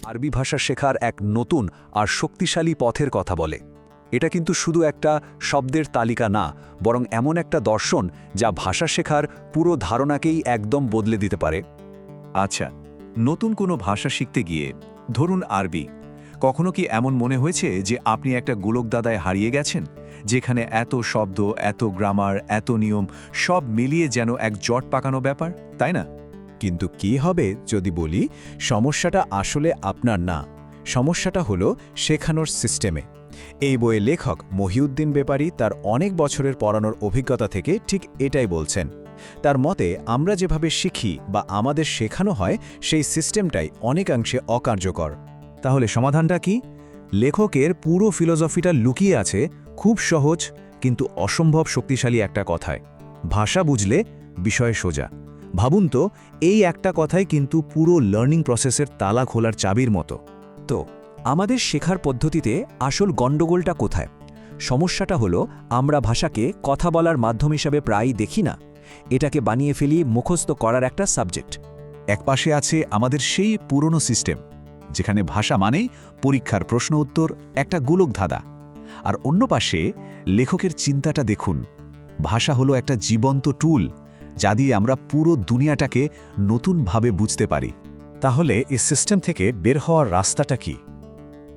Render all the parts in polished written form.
আরবি ভাষা শেখার এক নতুন আর শক্তিশালী পথের কথা বলে। এটা কিন্তু শুধু একটা শব্দের তালিকা না, বরং এমন একটা দর্শন যা ভাষা শেখার পুরো ধারণাকেই একদম বদলে দিতে পারে। আচ্ছা, নতুন কোনো ভাষা শিখতে গিয়ে, ধরুন আরবি, কখনো কি এমন মনে হয়েছে যে আপনি একটা গোলকদাদায় হারিয়ে গেছেন, যেখানে এত শব্দ, এত গ্রামার, এত নিয়ম সব মিলিয়ে যেন এক জট পাকানো ব্যাপার, তাই না? কিন্তু কি হবে যদি বলি সমস্যাটা আসলে আপনার না, সমস্যাটা হলো শেখানোর সিস্টেমে। এই বইয়ের লেখক মহিউদ্দিন ব্যাপারী তার অনেক বছরের পড়ানোর অভিজ্ঞতা থেকে ঠিক এটাই বলছেন। তার মতে আমরা যেভাবে শিখি বা আমাদের শেখানো হয় সেই সিস্টেমটাই অনেকাংশে অকার্যকর। তাহলে সমাধানটা কি? লেখকের পুরো ফিলসফিটা লুকিয়ে আছে খুব সহজ কিন্তু অসম্ভব শক্তিশালী একটা কথায়: ভাষা বুঝলে বিষয় সোজা। ভাবুন তো, এই একটা কথাই কিন্তু পুরো লার্নিং প্রসেসের তালা খোলার চাবির মতো। তো আমাদের শেখার পদ্ধতিতে আসল গণ্ডগোলটা কোথায়? সমস্যাটা হলো আমরা ভাষাকে কথা বলার মাধ্যম হিসাবে প্রায়ই দেখি না, এটাকে বানিয়ে ফেলি মুখস্থ করার একটা সাবজেক্ট। একপাশে আছে আমাদের সেই পুরনো সিস্টেম, যেখানে ভাষা মানেই পরীক্ষার প্রশ্ন উত্তর, একটা গোলকধাঁধা। আর অন্য পাশে লেখকের চিন্তাটা দেখুন, ভাষা হলো একটা জীবন্ত টুল, যা দিয়ে আমরা পুরো দুনিয়াটাকে নতুনভাবে বুঝতে পারি। তাহলে এই সিস্টেম থেকে বের হওয়ার রাস্তাটা কি?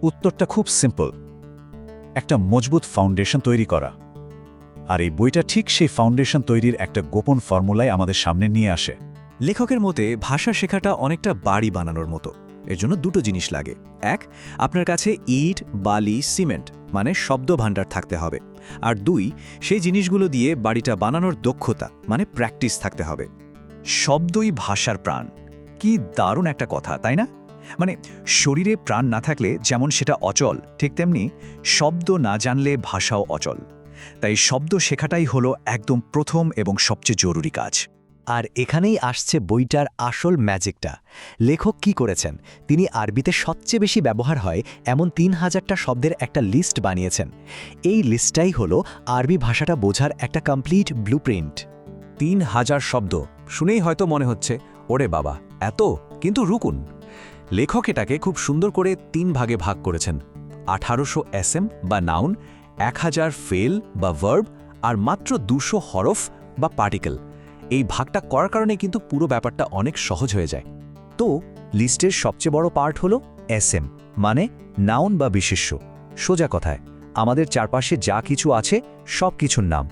উত্তরটা খুব সিম্পল: একটা মজবুত ফাউন্ডেশন তৈরি করা। আর এই বইটা ঠিক সেই ফাউন্ডেশন তৈরির একটা গোপন ফর্মুলায় আমাদের সামনে নিয়ে আসে। লেখকের মতে ভাষা শেখাটা অনেকটা বাড়ি বানানোর মতো। এর জন্য দুটো জিনিস লাগে। এক, আপনার কাছে ইট, বালি, সিমেন্ট মানে শব্দ ভাণ্ডার থাকতে হবে। আর দুই, সেই জিনিসগুলো দিয়ে বাড়িটা বানানোর দক্ষতা মানে প্র্যাকটিস থাকতে হবে। শব্দই ভাষার প্রাণ। কি দারুণ একটা কথা, তাই না? মানে শরীরে প্রাণ না থাকলে যেমন সেটা অচল, ঠিক তেমনি শব্দ না জানলে ভাষাও অচল। তাই শব্দ শেখাটাই হলো একদম প্রথম এবং সবচেয়ে জরুরি কাজ। আর এখানেই আসছে বইটার আসল ম্যাজিকটা। লেখক কি করেছেন, তিনি আরবিতে সবচেয়ে বেশি ব্যবহার হয় এমন ৩,০০০টা শব্দের একটা লিস্ট বানিয়েছেন। এই লিস্টটাই হলো আরবি ভাষাটা বোঝার একটা কমপ্লিট ব্লুপ্রিন্ট। ৩,০০০ শব্দ শুনেই হয়তো মনে হচ্ছে, ওরে বাবা এত! কিন্তু রুকুন, লেখক এটাকে খুব সুন্দর করে ৩ ভাগে ভাগ করেছেন। ১৮০০ এসএম বা নাউন, ১০০০ ফেল বা ভার্ব, আর মাত্র ২০০ হরফ বা পার্টিকেল। এই ভাগটা করার কারণে কিন্তু পুরো ব্যাপারটা অনেক সহজ হয়ে যায়। তো লিস্টের সবচেয়ে বড় পার্ট হলো এসএম মানে নাউন বা বিশেষ্য। সোজা কথায় আমাদের চারপাশে যা কিছু আছে সব কিছুর নাম।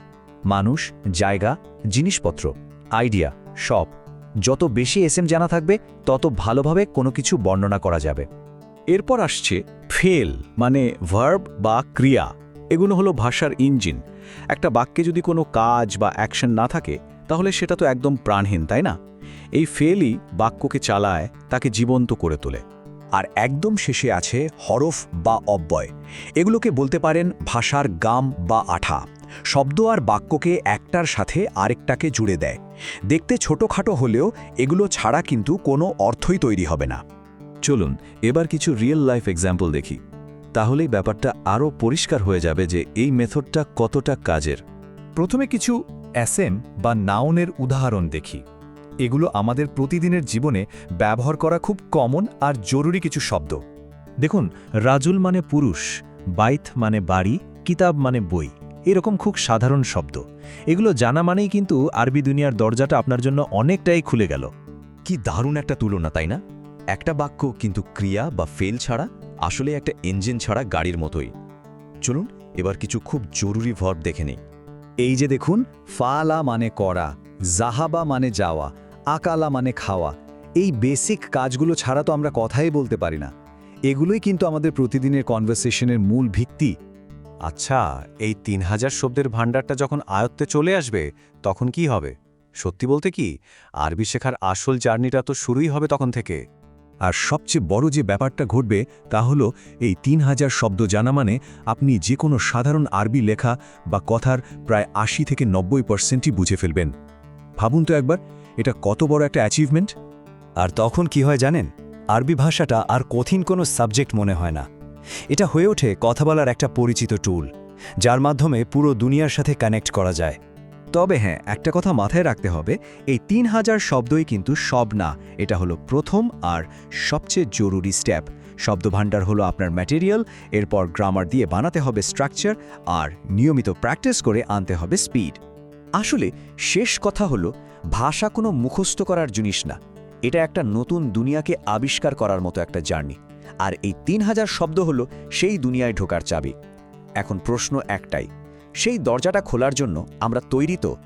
মানুষ, জায়গা, জিনিসপত্র, আইডিয়া, সব। যত বেশি এসএম জানা থাকবে তত ভালোভাবে কোনো কিছু বর্ণনা করা যাবে। এরপর আসছে ফেল মানে ভার্ব বা ক্রিয়া। এগুলো হলো ভাষার ইঞ্জিন। একটা বাক্যে যদি কোনো কাজ বা অ্যাকশন না থাকে তাহলে সেটা তো একদম প্রাণহীন, তাই না? এই ফেলই বাক্যকে চালায়, তাকে জীবন্ত করে তোলে। আর একদম শেষে আছে হরফ বা অব্যয়। এগুলোকে বলতে পারেন ভাষার গাম বা আঠা। শব্দ আর বাক্যকে একটার সাথে আরেকটাকে জুড়ে দেয়। দেখতে ছোটখাটো হলেও এগুলো ছাড়া কিন্তু কোনো অর্থই তৈরি হবে না। চলুন এবার কিছু রিয়েল লাইফ এক্সাম্পল দেখি, তাহলেই ব্যাপারটা আরও পরিষ্কার হয়ে যাবে যে এই মেথডটা কতটা কাজের। প্রথমে কিছু এসএম বা নাউনের উদাহরণ দেখি। এগুলো আমাদের প্রতিদিনের জীবনে ব্যবহার করা খুব কমন আর জরুরি কিছু শব্দ। দেখুন, রাজুল মানে পুরুষ, বাইত মানে বাড়ি, কিতাব মানে বই। এরকম খুব সাধারণ শব্দ। এগুলো জানা মানেই কিন্তু আরবি দুনিয়ার দরজাটা আপনার জন্য অনেকটাই খুলে গেল। কি দারুণ একটা তুলনা, তাই না? একটা বাক্য কিন্তু ক্রিয়া বা ফেল ছাড়া আসলে একটা ইঞ্জিন ছাড়া গাড়ির মতোই। চলুন এবার কিছু খুব জরুরি ভার্ব দেখে নিই। এই যে দেখুন, ফালা মানে করা, জাহাবা মানে যাওয়া, আকালা মানে খাওয়া। এই বেসিক কাজগুলো ছাড়া তো আমরা কথাই বলতে পারি না। এগুলোই কিন্তু আমাদের প্রতিদিনের কনভারসেশনের মূল ভিত্তি। আচ্ছা, এই ৩,০০০ শব্দের ভাণ্ডারটা যখন আয়ত্তে চলে আসবে তখন কি হবে? সত্যি বলতে কি, আরবি শেখার আসল জার্নিটা তো শুরুই হবে তখন থেকে। আর সবচেয়ে বড় যে ব্যাপারটা ঘটবে তা হলো এই ৩,০০০ শব্দ জানা মানে আপনি যে কোনো সাধারণ আরবি লেখা বা কথার প্রায় ৮০ থেকে ৯০%ই বুঝে ফেলবেন। ভাবুন তো একবার, এটা কত বড় একটা অ্যাচিভমেন্ট। আর তখন কি হয় জানেন? আরবি ভাষাটা আর কঠিন কোনো সাবজেক্ট মনে হয় না। এটা হয়ে ওঠে কথা বলার একটা পরিচিত টুল, যার মাধ্যমে পুরো দুনিয়ার সাথে কানেক্ট করা যায়। তবে হ্যাঁ, একটা কথা মাথায় রাখতে হবে, এই ৩,০০০ শব্দই কিন্তু সব না। এটা হলো প্রথম আর সবচেয়ে জরুরি স্টেপ। শব্দভাণ্ডার হলো আপনার ম্যাটেরিয়াল, এরপর গ্রামার দিয়ে বানাতে হবে স্ট্রাকচার, আর নিয়মিত প্র্যাকটিস করে আনতে হবে স্পিড। আসলে শেষ কথা হলো, ভাষা কোনো মুখস্থ করার জিনিস না, এটা একটা নতুন দুনিয়াকে আবিষ্কার করার মতো একটা জার্নি। আর এই 3000 শব্দ হলো সেই দুনিয়ায় ঢোকার চাবি। এখন প্রশ্ন একটাই, সেই দরজাটা খোলার জন্য আমরা তৈরি তো?